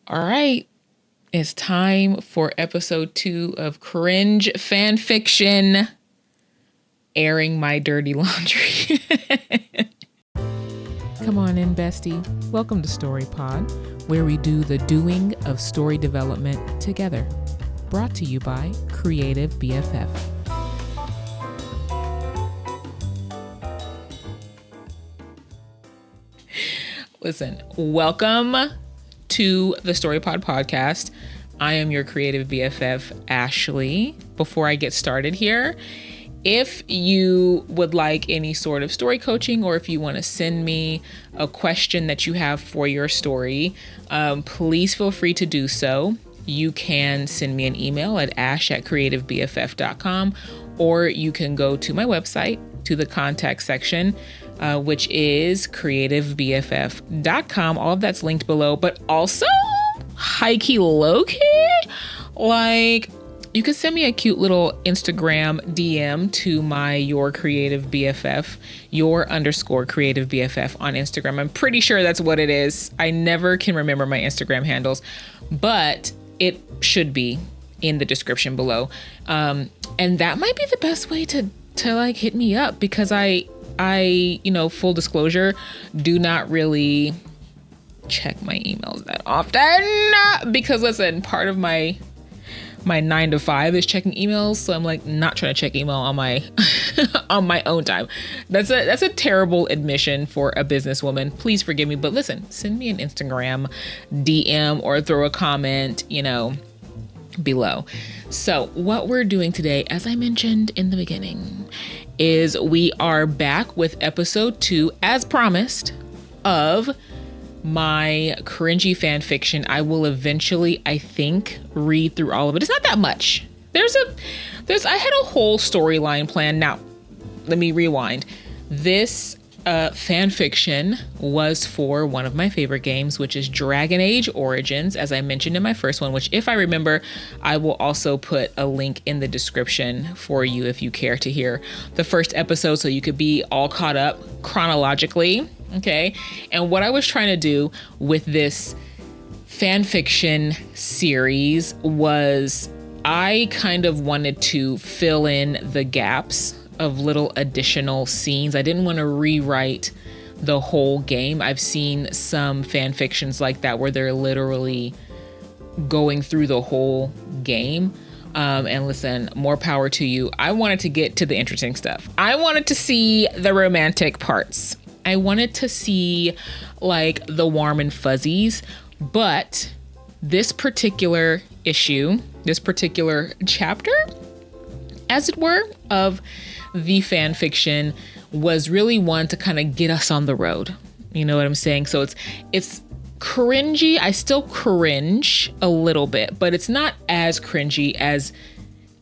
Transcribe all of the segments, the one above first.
All right, it's time for episode 2 of Cringe fan fiction, airing my dirty laundry. Come on in, Bestie. Welcome to Storypod, where we do the doing of story development together. Brought to you by Creative BFF. Listen, welcome to the Storypod podcast. I am your creative BFF, Ashley. Before I get started here, if you would like any sort of story coaching, or if you want to send me a question that you have for your story, please feel free to do so. You can send me an email at ash@creativebff.com, or you can go to my website, to the contact section, which is creativebff.com. All of that's linked below, but also high-key, low-key, like, you can send me a cute little Instagram DM to my your creative BFF, your_creative BFF on Instagram. I'm pretty sure that's what it is. I never can remember my Instagram handles, but it should be in the description below. And that might be the best way to like hit me up, because I, full disclosure, do not really check my emails that often, because listen, part of my 9 to 5 is checking emails. So I'm like not trying to check email on my on my own time. That's a terrible admission for a businesswoman. Please forgive me. But listen, send me an Instagram DM or throw a comment, below. So what we're doing today, as I mentioned in the beginning, is we are back with episode 2, as promised, of my cringy fan fiction. I will eventually, I think, read through all of it. It's not that much. I had a whole storyline plan. Now, let me rewind. This fan fiction was for one of my favorite games, which is Dragon Age Origins, as I mentioned in my first one, which, if I remember, I will also put a link in the description for you if you care to hear the first episode, so you could be all caught up chronologically. Okay. And what I was trying to do with this fan fiction series was I kind of wanted to fill in the gaps of little additional scenes. I didn't want to rewrite the whole game. I've seen some fan fictions like that where they're literally going through the whole game. And listen, more power to you. I wanted to get to the interesting stuff. I wanted to see the romantic parts. I wanted to see like the warm and fuzzies, but this particular issue, this particular chapter, as it were, of the fan fiction was really one to kind of get us on the road. You know what I'm saying? So it's cringy. I still cringe a little bit, but it's not as cringy as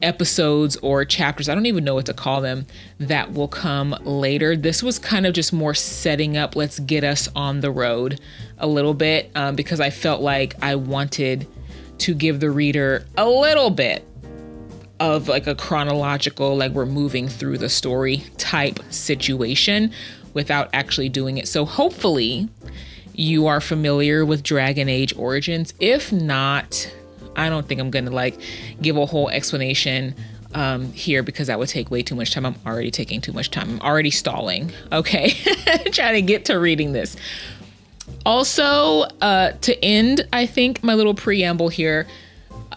episodes or chapters, I don't even know what to call them, that will come later. This was kind of just more setting up, let's get us on the road a little bit, because I felt like I wanted to give the reader a little bit of like a chronological, like we're moving through the story type situation without actually doing it. So hopefully you are familiar with Dragon Age Origins. If not, I don't think I'm going to like give a whole explanation here, because that would take way too much time. I'm already taking too much time. I'm already stalling. Okay. Trying to get to reading this. Also, to end, I think, my little preamble here,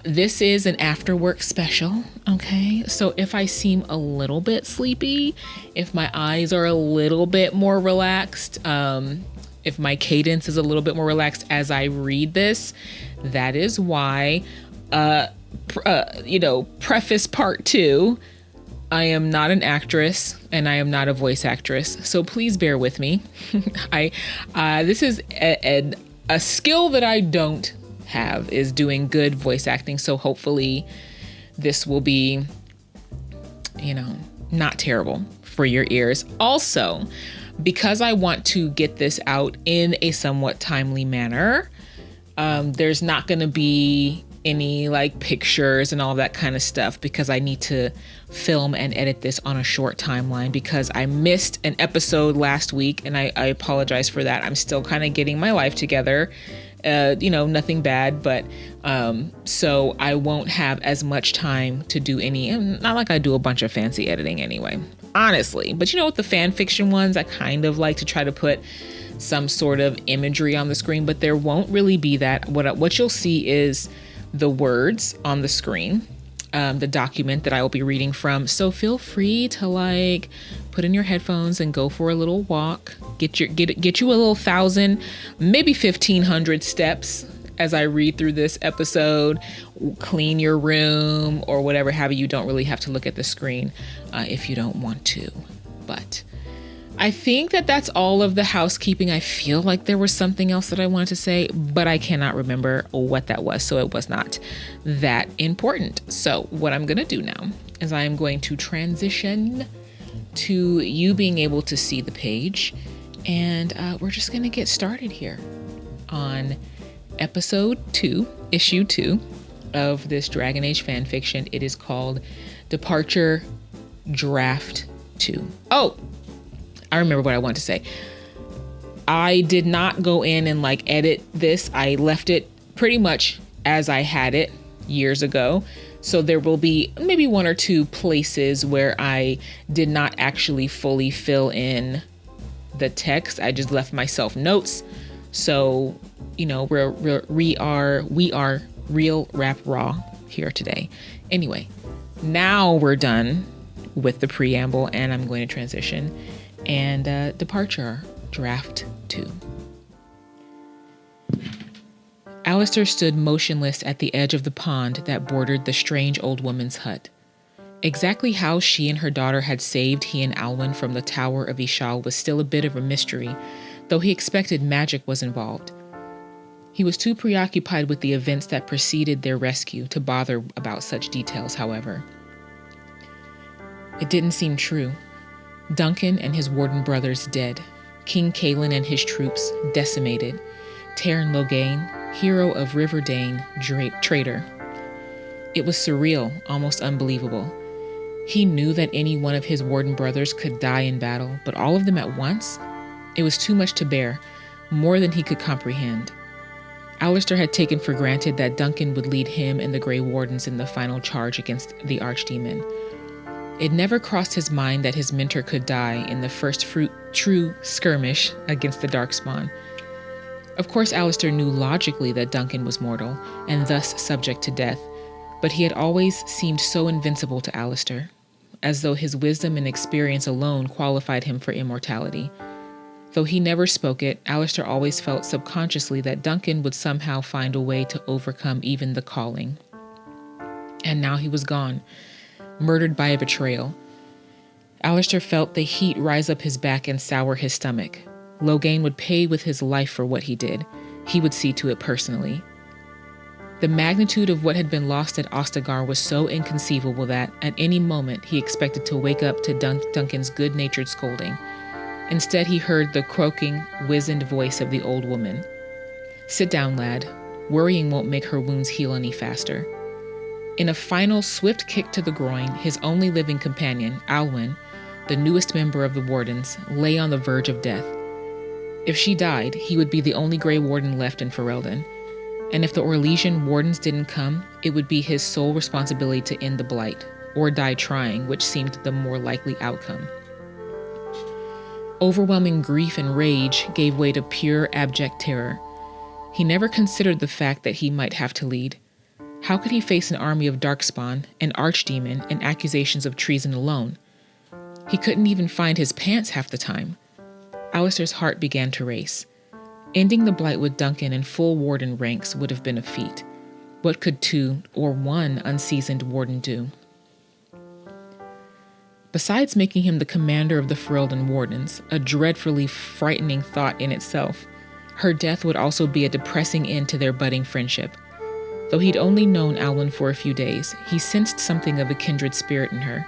this is an after work special. Okay. So if I seem a little bit sleepy, if my eyes are a little bit more relaxed, if my cadence is a little bit more relaxed as I read this, that is why, preface part 2, I am not an actress and I am not a voice actress. So please bear with me. This is a skill that I don't have, is doing good voice acting. So hopefully this will be, not terrible for your ears. Also, because I want to get this out in a somewhat timely manner, there's not going to be any like pictures and all that kind of stuff, because I need to film and edit this on a short timeline, because I missed an episode last week and I apologize for that. I'm still kind of getting my life together nothing bad, but so I won't have as much time to do not like I do a bunch of fancy editing anyway, honestly. But with the fan fiction ones, I kind of like to try to put some sort of imagery on the screen, but there won't really be that. What you'll see is the words on the screen, the document that I will be reading from. So feel free to put in your headphones and go for a little walk. Get you a little 1,000, maybe 1,500 steps as I read through this episode. Clean your room or whatever have you. You don't really have to look at the screen if you don't want to. But I think that's all of the housekeeping. I feel like there was something else that I wanted to say, but I cannot remember what that was. So it was not that important. So what I'm going to do now is I am going to transition to you being able to see the page. And we're just going to get started here on episode 2, issue 2 of this Dragon Age fan fiction. It is called Departure Draft 2. Oh, I remember what I wanted to say. I did not go in and edit this. I left it pretty much as I had it years ago. So there will be maybe 1 or 2 places where I did not actually fully fill in the text. I just left myself notes. So, we are real rap raw here today. Anyway, now we're done with the preamble and I'm going to transition and Departure Draft 2. Alistair stood motionless at the edge of the pond that bordered the strange old woman's hut. Exactly how she and her daughter had saved he and Alwyn from the Tower of Ishal was still a bit of a mystery, though he expected magic was involved. He was too preoccupied with the events that preceded their rescue to bother about such details, however. It didn't seem true. Duncan and his warden brothers dead, King Kaelin and his troops decimated, Tairn Logain, hero of Riverdane, traitor. It was surreal, almost unbelievable. He knew that any one of his warden brothers could die in battle, but all of them at once? It was too much to bear, more than he could comprehend. Alistair had taken for granted that Duncan would lead him and the Grey Wardens in the final charge against the Archdemon. It never crossed his mind that his mentor could die in the first true skirmish against the Darkspawn. Of course, Alistair knew logically that Duncan was mortal, and thus subject to death, but he had always seemed so invincible to Alistair, as though his wisdom and experience alone qualified him for immortality. Though he never spoke it, Alistair always felt subconsciously that Duncan would somehow find a way to overcome even the calling. And now he was gone, murdered by a betrayal. Alistair felt the heat rise up his back and sour his stomach. Logain would pay with his life for what he did. He would see to it personally. The magnitude of what had been lost at Ostagar was so inconceivable that, at any moment, he expected to wake up to Duncan's good-natured scolding. Instead, he heard the croaking, wizened voice of the old woman. "Sit down, lad. Worrying won't make her wounds heal any faster." In a final swift kick to the groin, his only living companion, Alwyn, the newest member of the Wardens, lay on the verge of death. If she died, he would be the only Grey Warden left in Ferelden. And if the Orlesian Wardens didn't come, it would be his sole responsibility to end the blight, or die trying, which seemed the more likely outcome. Overwhelming grief and rage gave way to pure, abject terror. He never considered the fact that he might have to lead. How could he face an army of Darkspawn, an archdemon, and accusations of treason alone? He couldn't even find his pants half the time. Alistair's heart began to race. Ending the blight with Duncan in full warden ranks would have been a feat. What could 2 or 1 unseasoned warden do? Besides making him the commander of the Ferelden Wardens, a dreadfully frightening thought in itself, her death would also be a depressing end to their budding friendship. Though he'd only known Alwyn for a few days, he sensed something of a kindred spirit in her.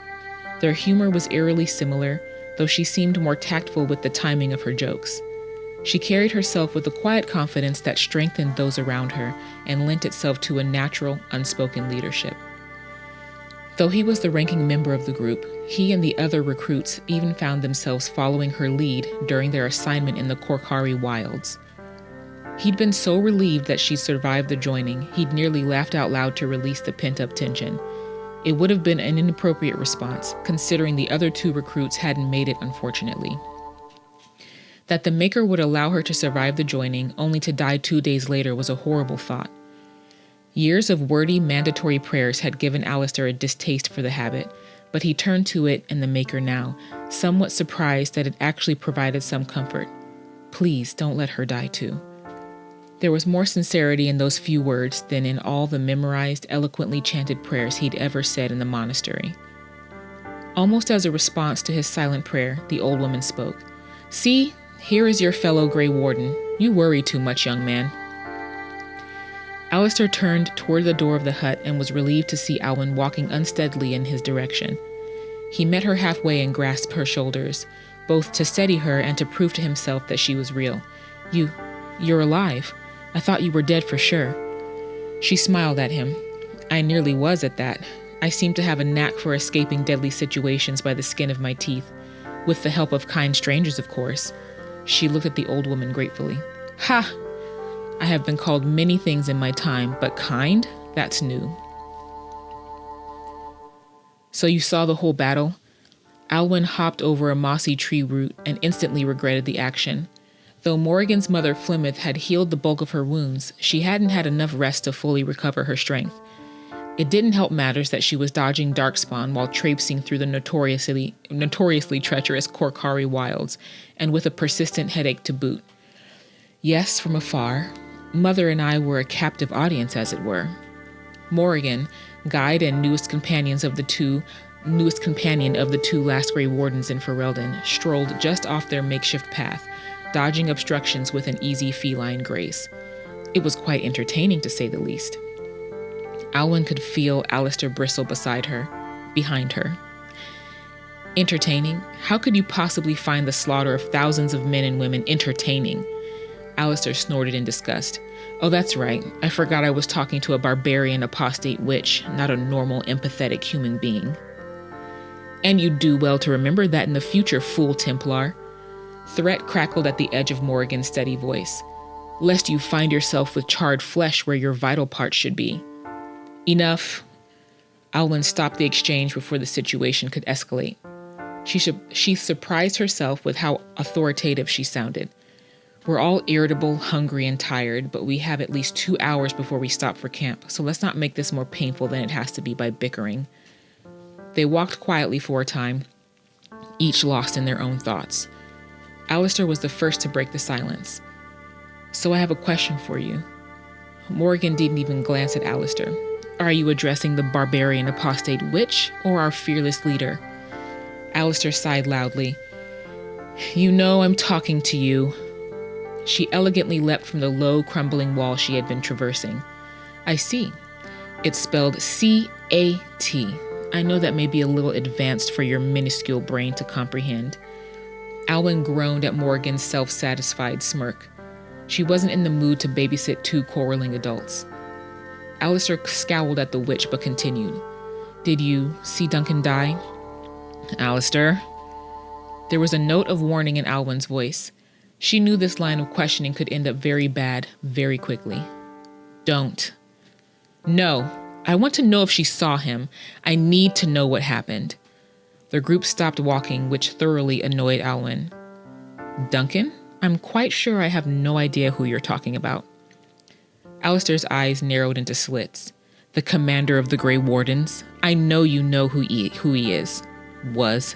Their humor was eerily similar, though she seemed more tactful with the timing of her jokes. She carried herself with a quiet confidence that strengthened those around her and lent itself to a natural, unspoken leadership. Though he was the ranking member of the group, he and the other recruits even found themselves following her lead during their assignment in the Korkari wilds. He'd been so relieved that she survived the joining, he'd nearly laughed out loud to release the pent-up tension. It would have been an inappropriate response, considering the other two recruits hadn't made it, unfortunately. That the Maker would allow her to survive the joining, only to die 2 days later, was a horrible thought. Years of wordy, mandatory prayers had given Alistair a distaste for the habit, but he turned to it and the Maker now, somewhat surprised that it actually provided some comfort. Please don't let her die too. There was more sincerity in those few words than in all the memorized, eloquently chanted prayers he'd ever said in the monastery. Almost as a response to his silent prayer, the old woman spoke. See, here is your fellow Grey Warden. You worry too much, young man. Alistair turned toward the door of the hut and was relieved to see Alwyn walking unsteadily in his direction. He met her halfway and grasped her shoulders, both to steady her and to prove to himself that she was real. You're alive. I thought you were dead for sure. She smiled at him. I nearly was at that. I seem to have a knack for escaping deadly situations by the skin of my teeth, with the help of kind strangers, of course. She looked at the old woman gratefully. Ha! I have been called many things in my time, but kind? That's new. So you saw the whole battle? Alwyn hopped over a mossy tree root and instantly regretted the action. Though Morrigan's mother Plymouth had healed the bulk of her wounds, she hadn't had enough rest to fully recover her strength. It didn't help matters that she was dodging darkspawn while traipsing through the notoriously treacherous Korkari wilds, and with a persistent headache to boot. Yes, from afar, Mother and I were a captive audience, as it were. Morrigan, guide and newest companion of the two last Grey Wardens in Ferelden, strolled just off their makeshift path, dodging obstructions with an easy feline grace. It was quite entertaining, to say the least. Alwyn could feel Alistair bristle behind her. Entertaining? How could you possibly find the slaughter of thousands of men and women entertaining? Alistair snorted in disgust. Oh, that's right. I forgot I was talking to a barbarian apostate witch, not a normal, empathetic human being. And you'd do well to remember that in the future, fool Templar. Threat crackled at the edge of Morrigan's steady voice. Lest you find yourself with charred flesh where your vital parts should be. Enough. Alwyn stopped the exchange before the situation could escalate. She surprised herself with how authoritative she sounded. We're all irritable, hungry, and tired, but we have at least 2 hours before we stop for camp, so let's not make this more painful than it has to be by bickering. They walked quietly for a time, each lost in their own thoughts. Alistair was the first to break the silence. So I have a question for you. Morrigan didn't even glance at Alistair. Are you addressing the barbarian apostate witch or our fearless leader? Alistair sighed loudly. You know I'm talking to you. She elegantly leapt from the low, crumbling wall she had been traversing. I see. It's spelled C-A-T. I know that may be a little advanced for your minuscule brain to comprehend. Alwyn groaned at Morrigan's self-satisfied smirk. She wasn't in the mood to babysit 2 quarreling adults. Alistair scowled at the witch but continued. Did you see Duncan die? Alistair? There was a note of warning in Alwyn's voice. She knew this line of questioning could end up very bad, very quickly. Don't. No. I want to know if she saw him. I need to know what happened. The group stopped walking, which thoroughly annoyed Alwyn. Duncan? I'm quite sure I have no idea who you're talking about. Alistair's eyes narrowed into slits. The commander of the Grey Wardens. I know you know who he is. Was.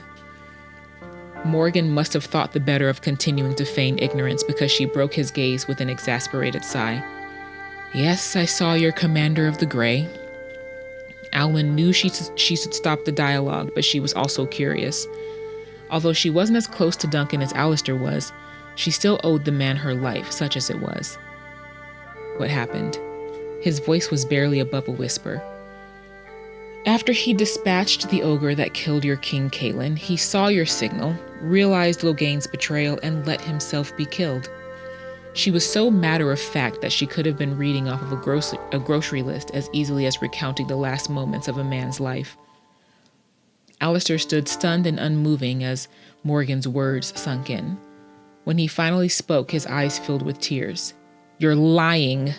Morrigan must have thought the better of continuing to feign ignorance because she broke his gaze with an exasperated sigh. Yes, I saw your commander of the Grey. Alwyn knew she should stop the dialogue, but she was also curious. Although she wasn't as close to Duncan as Alistair was, she still owed the man her life, such as it was. What happened? His voice was barely above a whisper. After he dispatched the ogre that killed your king, Caitlin, he saw your signal, realized Loghain's betrayal, and let himself be killed. She was so matter-of-fact that she could have been reading off of a grocery list as easily as recounting the last moments of a man's life. Alistair stood stunned and unmoving as Morrigan's words sunk in. When he finally spoke, his eyes filled with tears. You're lying."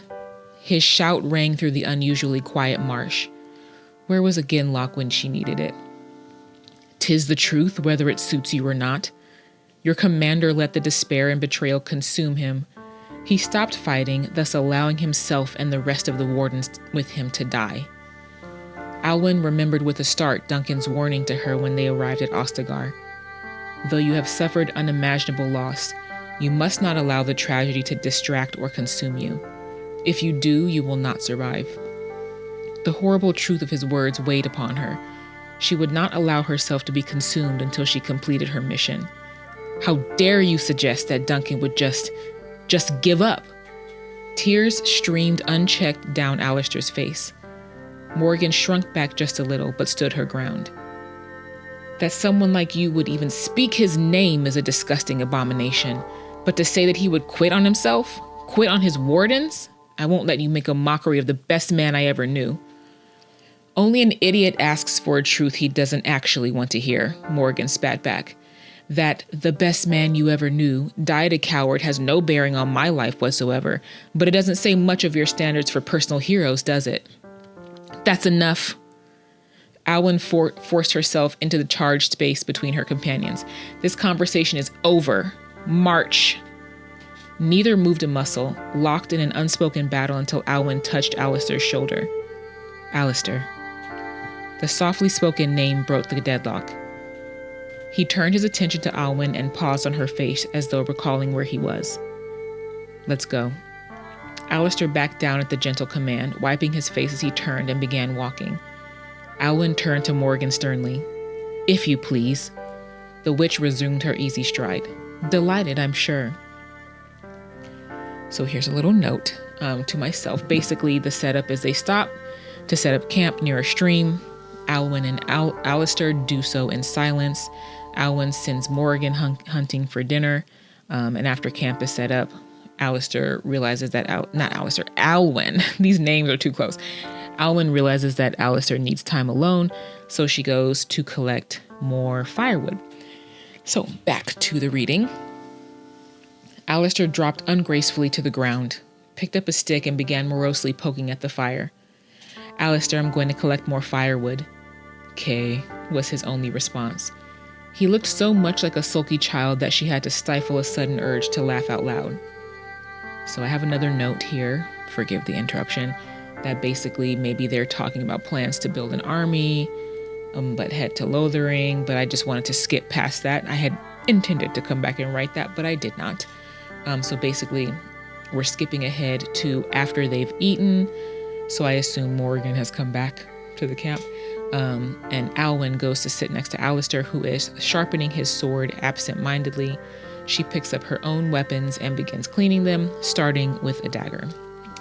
His shout rang through the unusually quiet marsh. Where was Aginlock when she needed it? "'Tis the truth, whether it suits you or not." Your commander let the despair and betrayal consume him. He stopped fighting, thus allowing himself and the rest of the wardens with him to die. Alwyn remembered with a start Duncan's warning to her when they arrived at Ostagar. Though you have suffered unimaginable loss, you must not allow the tragedy to distract or consume you. If you do, you will not survive. The horrible truth of his words weighed upon her. She would not allow herself to be consumed until she completed her mission. How dare you suggest that Duncan would just give up? Tears streamed unchecked down Alistair's face. Morgan shrunk back just a little, but stood her ground. That someone like you would even speak his name is a disgusting abomination. But to say that he would quit on himself, quit on his wardens? I won't let you make a mockery of the best man I ever knew. Only an idiot asks for a truth he doesn't actually want to hear, Morgan spat back. That the best man you ever knew died a coward has no bearing on my life whatsoever, but it doesn't say much of your standards for personal heroes, does it? That's enough. Alwyn forced herself into the charged space between her companions. This conversation is over. March. Neither moved a muscle, locked in an unspoken battle until Alwyn touched Alistair's shoulder. Alistair. The softly spoken name broke the deadlock. He turned his attention to Alwyn and paused on her face as though recalling where he was. Let's go. Alistair backed down at the gentle command, wiping his face as he turned and began walking. Alwyn turned to Morgan sternly. If you please. The witch resumed her easy stride. Delighted, I'm sure. So here's a little note to myself. Basically, the setup is they stop to set up camp near a stream. Alwyn and Alistair do so in silence. Alwyn sends Morgan hunting for dinner. And after camp is set up, Alistair realizes that, Alwyn, these names are too close. Alwyn realizes that Alistair needs time alone, so she goes to collect more firewood. So back to the reading. Alistair dropped ungracefully to the ground, picked up a stick and began morosely poking at the fire. Alistair, I'm going to collect more firewood. "'Kay," was his only response. He looked so much like a sulky child that she had to stifle a sudden urge to laugh out loud. So I have another note here, forgive the interruption, that basically maybe they're talking about plans to build an army, but head to Lothering, but I just wanted to skip past that. I had intended to come back and write that, but I did not. So basically, we're skipping ahead to after they've eaten, so I assume Morgan has come back to the camp, and Alwyn goes to sit next to Alistair, who is sharpening his sword absent-mindedly. She picks up her own weapons and begins cleaning them, starting with a dagger.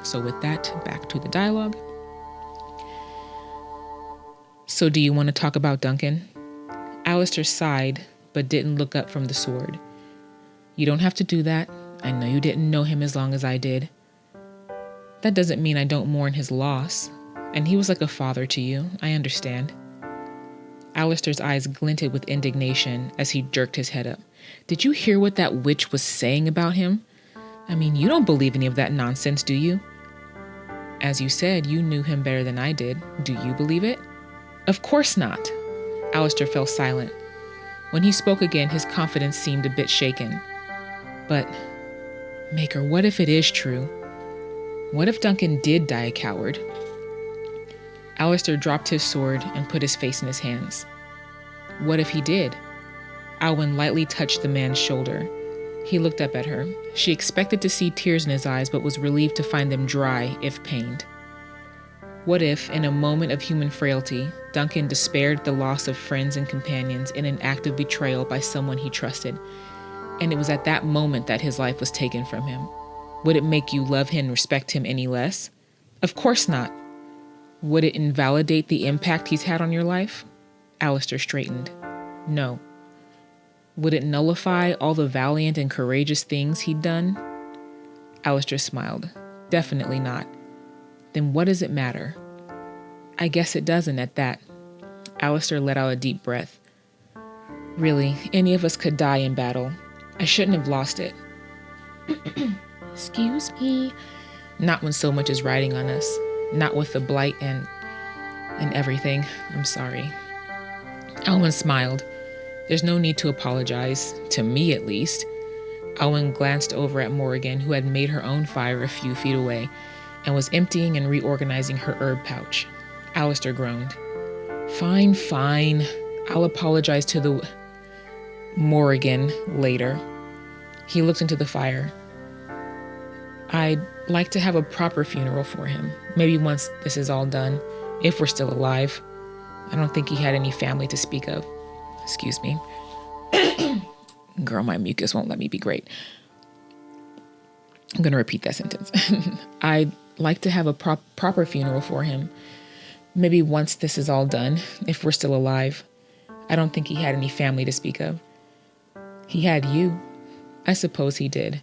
So with that, back to the dialogue. So do you want to talk about Duncan? Alistair sighed, but didn't look up from the sword. You don't have to do that. I know you didn't know him as long as I did. That doesn't mean I don't mourn his loss. And he was like a father to you. I understand. Alistair's eyes glinted with indignation as he jerked his head up. Did you hear what that witch was saying about him? I mean, you don't believe any of that nonsense, do you? As you said, you knew him better than I did. Do you believe it? Of course not. Alistair fell silent. When he spoke again, his confidence seemed a bit shaken. But, Maker, what if it is true? What if Duncan did die a coward? Alistair dropped his sword and put his face in his hands. What if he did? Alwyn lightly touched the man's shoulder. He looked up at her. She expected to see tears in his eyes, but was relieved to find them dry, if pained. What if, in a moment of human frailty, Duncan despaired at the loss of friends and companions in an act of betrayal by someone he trusted, and it was at that moment that his life was taken from him? Would it make you love him and respect him any less? Of course not. Would it invalidate the impact he's had on your life? Alistair straightened. No. Would it nullify all the valiant and courageous things he'd done? Alistair smiled. Definitely not. Then what does it matter? I guess it doesn't at that. Alistair let out a deep breath. Really, any of us could die in battle. I shouldn't have lost it. Excuse me. Not when so much is riding on us. Not with the blight and everything. I'm sorry. Alwyn smiled. There's no need to apologize, to me at least. Alwyn glanced over at Morrigan, who had made her own fire a few feet away and was emptying and reorganizing her herb pouch. Alistair groaned. Fine. I'll apologize to the Morrigan later. He looked into the fire. I'd like to have a proper funeral for him. Maybe once this is all done, if we're still alive. I don't think he had any family to speak of. Excuse me. Girl, my mucus won't let me be great. I'm going to repeat that sentence. I'd like to have a proper funeral for him. Maybe once this is all done, if we're still alive. I don't think he had any family to speak of. He had you. I suppose he did.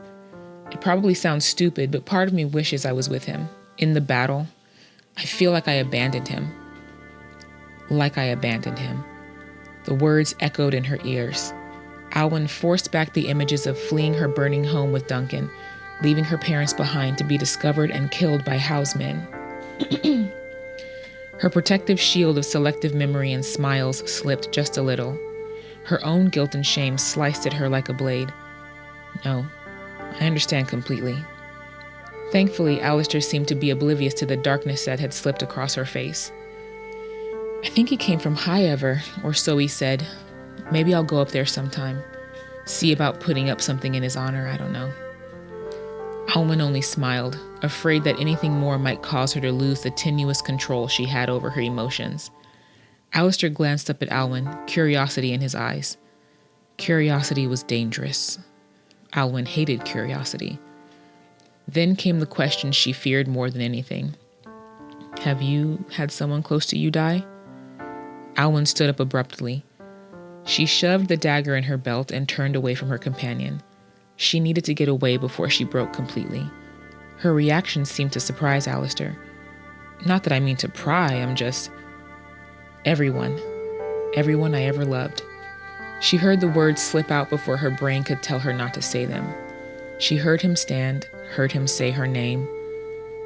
It probably sounds stupid, but part of me wishes I was with him. In the battle. I feel like I abandoned him. Like I abandoned him. The words echoed in her ears. Alwyn forced back the images of fleeing her burning home with Duncan, leaving her parents behind to be discovered and killed by Howe's men. Her protective shield of selective memory and smiles slipped just a little. Her own guilt and shame sliced at her like a blade. No, I understand completely. Thankfully, Alistair seemed to be oblivious to the darkness that had slipped across her face. I think he came from Highever, or so he said. Maybe I'll go up there sometime. See about putting up something in his honor, I don't know. Alwyn only smiled, afraid that anything more might cause her to lose the tenuous control she had over her emotions. Alistair glanced up at Alwyn, curiosity in his eyes. Curiosity was dangerous. Alwyn hated curiosity. Then came the question she feared more than anything. Have you had someone close to you die? Alwyn stood up abruptly. She shoved the dagger in her belt and turned away from her companion. She needed to get away before she broke completely. Her reaction seemed to surprise Alistair. Not that I mean to pry, I'm just... Everyone I ever loved. She heard the words slip out before her brain could tell her not to say them. She heard him stand, heard him say her name.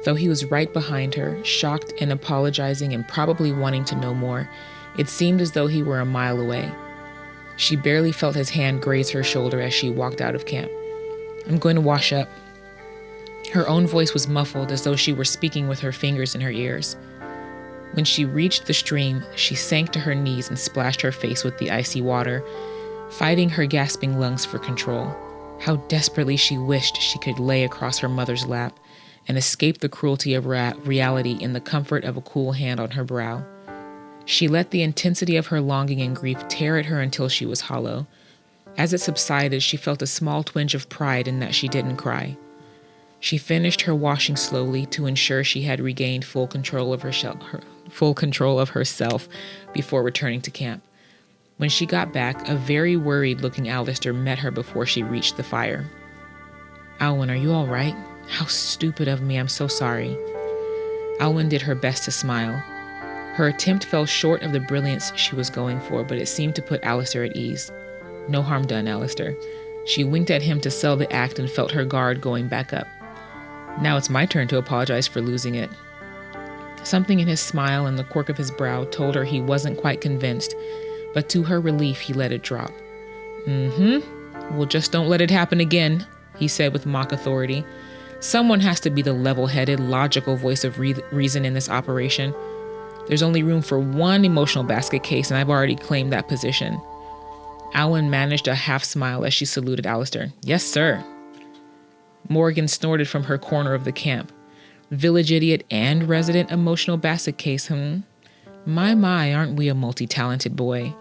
Though he was right behind her, shocked and apologizing and probably wanting to know more, it seemed as though he were a mile away. She barely felt his hand graze her shoulder as she walked out of camp. I'm going to wash up. Her own voice was muffled as though she were speaking with her fingers in her ears. When she reached the stream, she sank to her knees and splashed her face with the icy water, fighting her gasping lungs for control. How desperately she wished she could lay across her mother's lap and escape the cruelty of reality in the comfort of a cool hand on her brow. She let the intensity of her longing and grief tear at her until she was hollow. As it subsided, she felt a small twinge of pride in that she didn't cry. She finished her washing slowly to ensure she had regained full control of herself before returning to camp. When she got back, a very worried-looking Alistair met her before she reached the fire. Alwyn, are you all right? How stupid of me, I'm so sorry. Alwyn did her best to smile. Her attempt fell short of the brilliance she was going for, but it seemed to put Alistair at ease. No harm done, Alistair. She winked at him to sell the act and felt her guard going back up. Now it's my turn to apologize for losing it. Something in his smile and the quirk of his brow told her he wasn't quite convinced, but to her relief, he let it drop. Well, just don't let it happen again, he said with mock authority. Someone has to be the level-headed, logical voice of reason in this operation. There's only room for one emotional basket case, and I've already claimed that position. Alwyn managed a half smile as she saluted Alistair. Yes, sir. Morrigan snorted from her corner of the camp. Village idiot and resident emotional basket case, My, aren't we a multi-talented boy?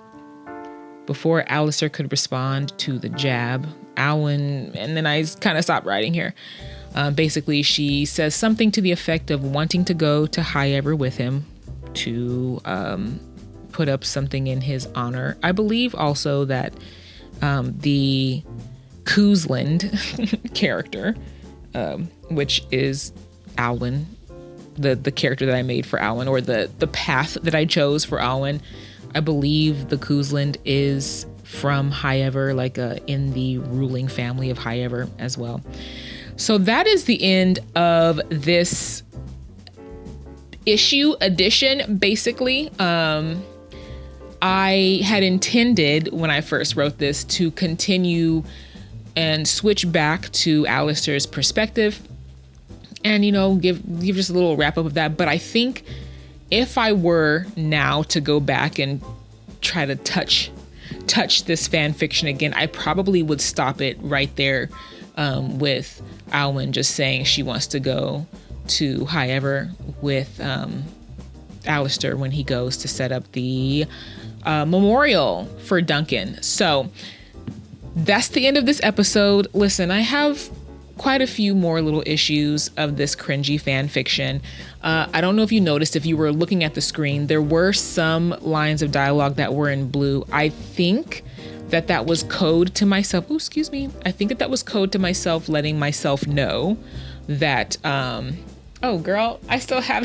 Before Alistair could respond to the jab, Alwyn, and then I kind of stopped writing here. Basically, she says something to the effect of wanting to go to Highever with him to put up something in his honor. I believe also that the Koosland character, which is Alwyn, the character that I made for Alwyn, or the path that I chose for Alwyn, I believe the Koosland is from Highever, like in the ruling family of Highever as well. So that is the end of this issue edition, basically. I had intended when I first wrote this to continue and switch back to Alistair's perspective and, give just a little wrap up of that. But I think if I were now to go back and try to touch this fan fiction again, I probably would stop it right there with Alwyn just saying she wants to go to High Ever with Alistair when he goes to set up the memorial for Duncan. So that's the end of this episode. Listen, I have quite a few more little issues of this cringy fan fiction. I don't know if you noticed, if you were looking at the screen, there were some lines of dialogue that were in blue. I think that was code to myself. Oh, excuse me. I think that was code to myself, letting myself know that, oh girl, I still have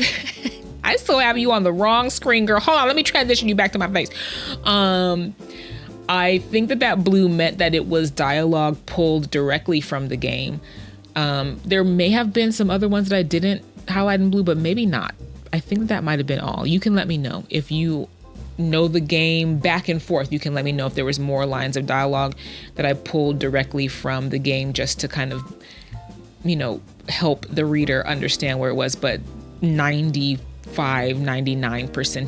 you on the wrong screen, girl. Hold on, let me transition you back to my face. I think that blue meant that it was dialogue pulled directly from the game. There may have been some other ones that I didn't highlight in blue, but maybe not. I think that might have been all. You can let me know if you know the game back and forth. You can let me know if there was more lines of dialogue that I pulled directly from the game just to kind of, help the reader understand where it was. But 99%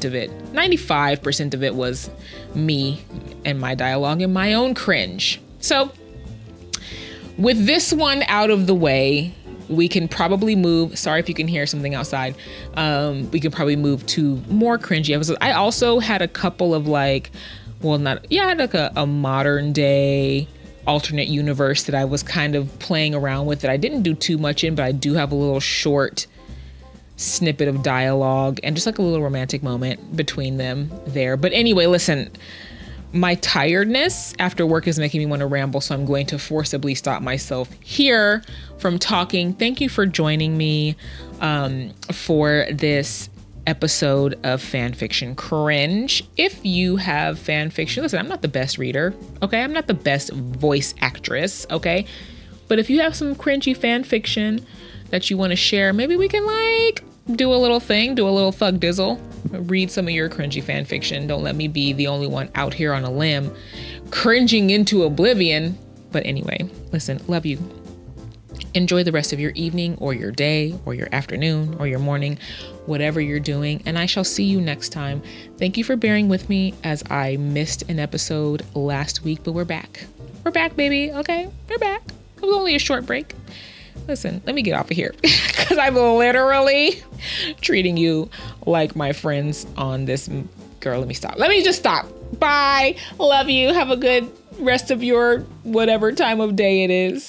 of it, 95% of it was me and my dialogue and my own cringe. So with this one out of the way, we can probably move. Sorry if you can hear something outside. We can probably move to more cringy episodes. I also had a couple of a modern day alternate universe that I was kind of playing around with that I didn't do too much in, but I do have a little short snippet of dialogue and just like a little romantic moment between them there. But anyway, listen, my tiredness after work is making me want to ramble, so I'm going to forcibly stop myself here from talking. Thank you for joining me for this episode of Fanfiction Cringe. If you have fanfiction, listen, I'm not the best reader, okay? I'm not the best voice actress, okay? But if you have some cringy fanfiction that you want to share, maybe we can do a little fuck dizzle, read some of your cringy fan fiction. Don't let me be the only one out here on a limb cringing into oblivion. But anyway, listen, love you. Enjoy the rest of your evening or your day or your afternoon or your morning, whatever you're doing. And I shall see you next time. Thank you for bearing with me as I missed an episode last week, but we're back. We're back, baby. Okay, we're back. It was only a short break. Listen, let me get off of here because I'm literally treating you like my friends on this. Girl, let me stop. Let me just stop. Bye. Love you. Have a good rest of your whatever time of day it is.